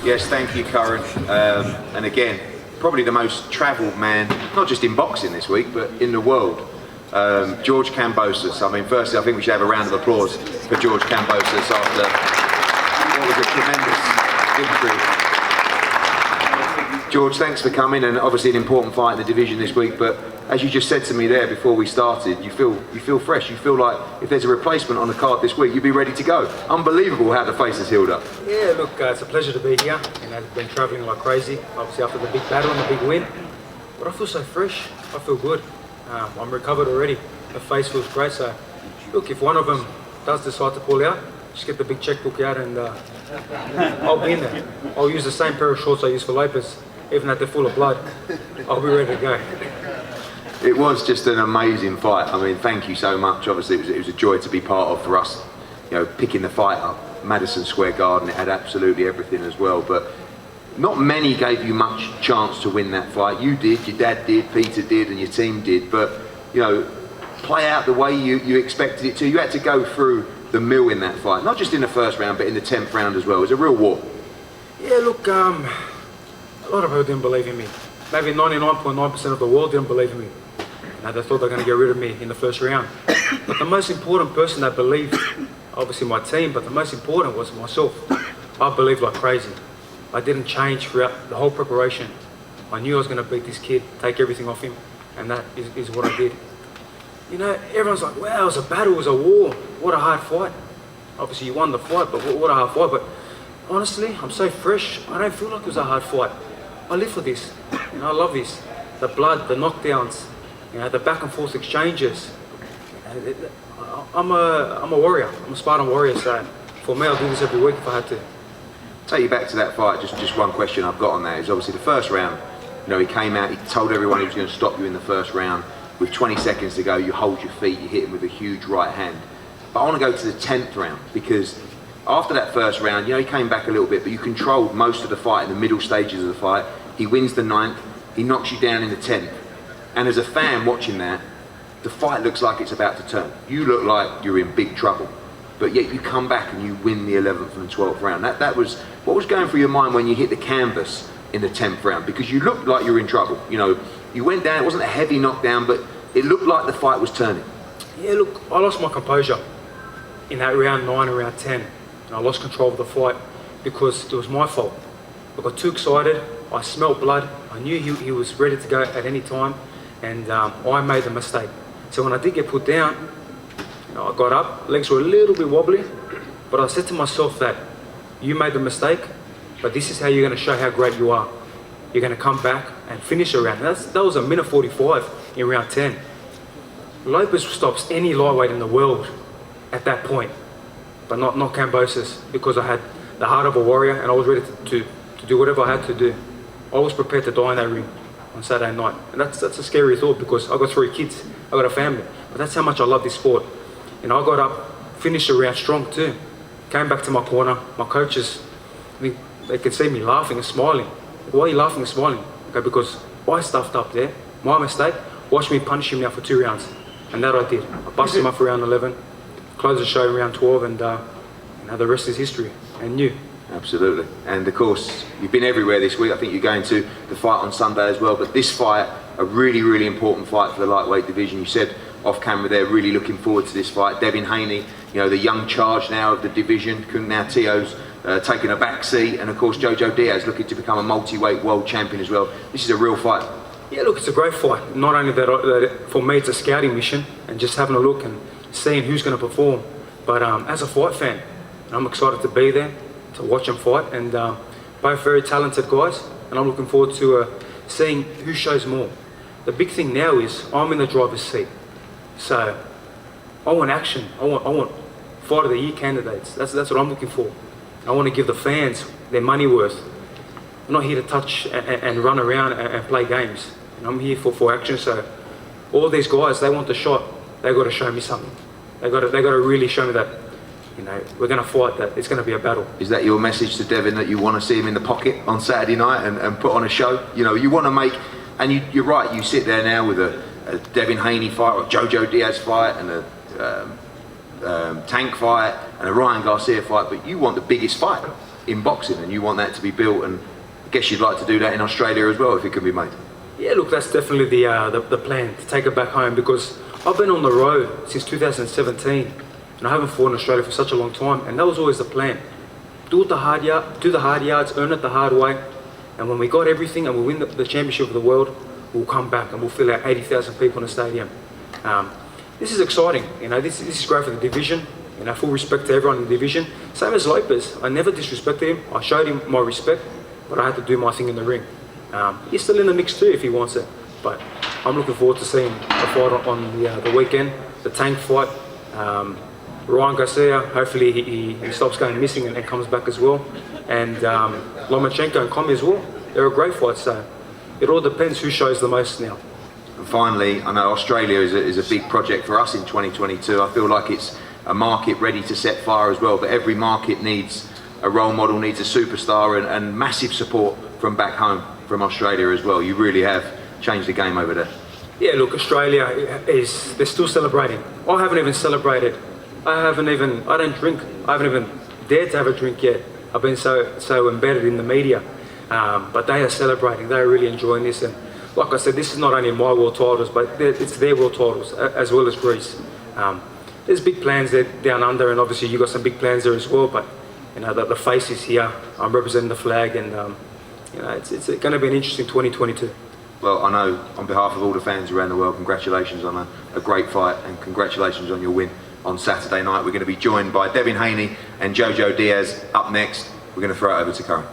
Yes, thank you, Curran. And again, probably the most travelled man, not just in boxing this week, but in the world. George Kambosos. I mean, firstly, I think we should have a round of applause for George Kambosos after what was a tremendous victory. George, thanks for coming, and obviously an important fight in the division this week, but as you just said to me there before we started, you feel fresh. You feel like if there's a replacement on the card this week, you'd be ready to go. Unbelievable how the face has healed up. Yeah, look, it's a pleasure to be here. I've been travelling like crazy, obviously after the big battle and the big win. But I feel so fresh. I feel good. I'm recovered already. The face feels great. So, look, if one of them does decide to pull out, just get the big checkbook out and I'll be in there. I'll use the same pair of shorts I used for Lopez, even though they're full of blood. I'll be ready to go. It was just an amazing fight. I mean, thank you so much. Obviously, it was a joy to be part of for us. You know, picking the fight up, Madison Square Garden, it had absolutely everything as well. But not many gave you much chance to win that fight. You did, your dad did, Peter did, and your team did. But, you know, play out the way you expected it to. You had to go through the mill in that fight, not just in the first round, but in the 10th round as well. It was a real war. Yeah, look, a lot of people didn't believe in me. Maybe 99.9% of the world didn't believe in me. They thought they were going to get rid of me in the first round. But the most important person that believed, obviously my team, but the most important was myself. I believed like crazy. I didn't change throughout the whole preparation. I knew I was going to beat this kid, take everything off him, and that is what I did. You know, everyone's like, wow, it was a battle, it was a war. What a hard fight. Obviously you won the fight, but what a hard fight. But honestly, I'm so fresh, I don't feel like it was a hard fight. I live for this, you know, I love this. The blood, the knockdowns, you know, the back and forth exchanges. I'm a warrior. I'm a Spartan warrior. So for me, I'll do this every week if I had to. Take you back to that fight. Just one question I've got on that is obviously the first round. You know, he came out. He told everyone he was going to stop you in the first round. With 20 seconds to go, you hold your feet. You hit him with a huge right hand. But I want to go to the 10th round because after that first round, you know, he came back a little bit, but you controlled most of the fight in the middle stages of the fight. He wins the 9th. He knocks you down in the 10th. And as a fan watching that, the fight looks like it's about to turn. You look like you're in big trouble, but yet you come back and you win the 11th and 12th round. That was what was going through your mind when you hit the canvas in the 10th round, because you looked like you were in trouble. You know, you went down. It wasn't a heavy knockdown, but it looked like the fight was turning. Yeah, look, I lost my composure in that round 9 and round 10, and I lost control of the fight because it was my fault. I got too excited. I smelled blood. I knew he was ready to go at any time. And I made the mistake. So when I did get put down, you know, I got up, legs were a little bit wobbly, but I said to myself that you made the mistake, but this is how you're going to show how great you are. You're going to come back and finish a round. That was a minute 45 in round 10. Lopez stops any lightweight in the world at that point, but not Kambosos, because I had the heart of a warrior and I was ready to do whatever I had to do. I was prepared to die in that ring on Saturday night. And that's a scary thought because I've got 3 kids, I've got a family. But that's how much I love this sport. And I got up, finished the round strong too. Came back to my corner, my coaches, they could see me laughing and smiling. Why are you laughing and smiling? Okay, because I stuffed up there, my mistake. Watch me punish him now for 2 rounds. And that I did. I busted him up for round 11, closed the show in round 12, and you know, the rest is history, and you. Absolutely. And of course, you've been everywhere this week. I think you're going to the fight on Sunday as well. But this fight, a really, really important fight for the lightweight division. You said off camera there, really looking forward to this fight. Devin Haney, you know, the young charge now of the division. Now Teo's taking a back seat. And of course, Diaz looking to become a multi-weight world champion as well. This is a real fight. Yeah, look, it's a great fight. Not only that for me, it's a scouting mission and just having a look and seeing who's going to perform. But as a fight fan, I'm excited to be there, to watch them fight, and both very talented guys, and I'm looking forward to seeing who shows more. The big thing now is I'm in the driver's seat, so I want action. I want fight of the year candidates. That's what I'm looking for. I want to give the fans their money worth. I'm not here to touch and run around and play games. And I'm here for action. So all these guys, they want the shot. They got to show me something. They got to really show me that, you know, we're going to fight, that it's going to be a battle. Is that your message to Devin, that you want to see him in the pocket on Saturday night and put on a show? You know, you want to make, and you're right, you sit there now with a Devin Haney fight, or a Jojo Diaz fight, and a Tank fight, and a Ryan Garcia fight, but you want the biggest fight. in boxing, and you want that to be built, and I guess you'd like to do that in Australia as well if it can be made. Yeah, look, that's definitely the plan, to take it back home, because I've been on the road since 2017 and I haven't fought in Australia for such a long time, and that was always the plan. Do the hard yards, earn it the hard way, and when we got everything and we win the championship of the world, we'll come back and we'll fill out 80,000 people in the stadium. This is exciting, this is great for the division, full respect to everyone in the division. Same as Lopez, I never disrespected him, I showed him my respect, but I had to do my thing in the ring. He's still in the mix too if he wants it, but I'm looking forward to seeing the fight on the weekend, the Tank fight. Ryan Garcia, hopefully he stops going missing and comes back as well. And Lomachenko and Commey as well. They're a great fight, so it all depends who shows the most now. And finally, I know Australia is a big project for us in 2022. I feel like it's a market ready to set fire as well, but every market needs a role model, needs a superstar, and massive support from back home, from Australia as well. You really have changed the game over there. Yeah, look, Australia they're still celebrating. I haven't even celebrated. I don't drink. I haven't even dared to have a drink yet. I've been so embedded in the media. But they are celebrating. They are really enjoying this. And like I said, this is not only my world titles, but it's their world titles, as well as Greece. There's big plans there down under, and obviously you've got some big plans there as well. But the face is here. I'm representing the flag, and it's going to be an interesting 2022. Well, I know on behalf of all the fans around the world, congratulations on a great fight, and congratulations on your win on Saturday night. We're going to be joined by Devin Haney and Jojo Diaz up next. We're going to throw it over to Curran.